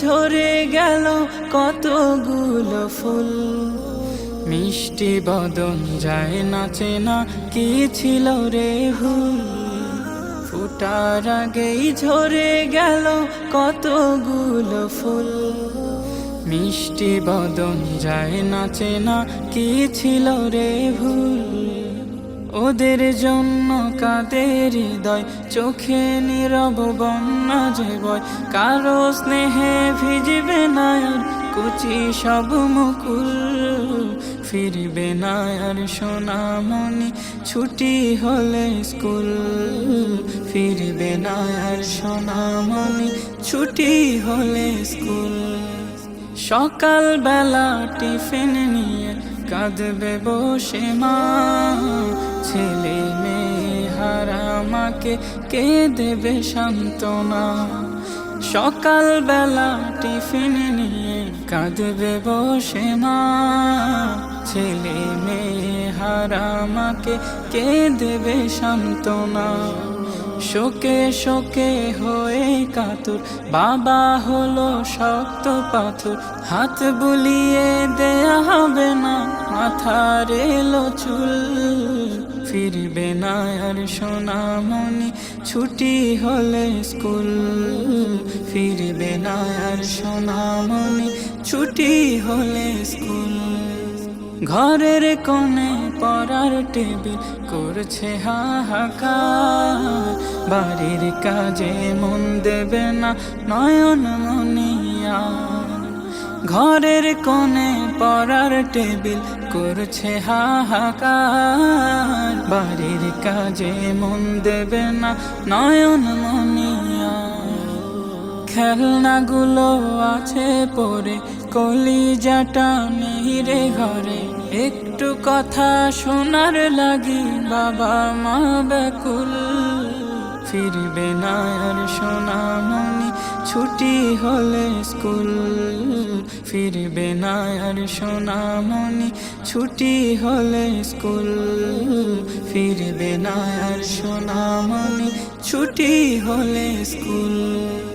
ঝরে গেল কতগুলো ফুল। মিষ্টি বদন যায় নাচে না, কি ছিল রে ভুল। ফুটার আগেই ঝরে গেল কতগুলো ফুল। মিষ্টি বদন যায় নাচে না, কি ছিল রে ভুল। ওদের জন্য কাঁদে হৃদয়, চোখে নীরব বন্যা যে বয়। কারো স্নেহে ভিজবে না আর কুচি সব মুকুল। ফিরবে না আর সোনামণি ছুটি হলে স্কুল। ফিরবে না আর সোনামণি ছুটি হলে স্কুল। সকাল বেলা টিফিন নিয়ে কাঁদবে বসে মা। ছেলে মেয়ে হারা মাকে কে দেবে সান্ত্বনা। সকাল বেলা টিফিন নিয়ে কাঁদবে বসে মা। ছেলে মেয়ে হারা মাকে কে দেবে সান্ত্বনা। শোকে শোকে হয়ে কাতর, বাবা হলো শক্ত পাথর। হাত বুলিয়ে দেয়া হবে না, মাথার এলো চুল। ফিরবে না আর সোনামণি ছুটি হলে স্কুল। ফিরবে না আর সোনামণি ছুটি হলে স্কুল। ঘরের কোণে পড়ার টেবিল করছে হাহাকার। বাড়ির কাজে মন দেবে না নয়ন মনিয়া। ঘরের কোণে পড়ার টেবিল করছে হাহাকার। বাড়ির কাজে মন দেবে না নয়ন মনিয়া। খেলনাগুলো আছে পড়ে, কলিজাটা নেই রে ঘরে। একটু কথা শোনার লাগি বাবা মা ব্যাকুল। ফিরবে না আর সোনামণি ছুটি হলে স্কুল। ফিরবে না আর সোনামণি ছুটি হলে স্কুল। ফিরবে না আর সোনামণি ছুটি হলে স্কুল।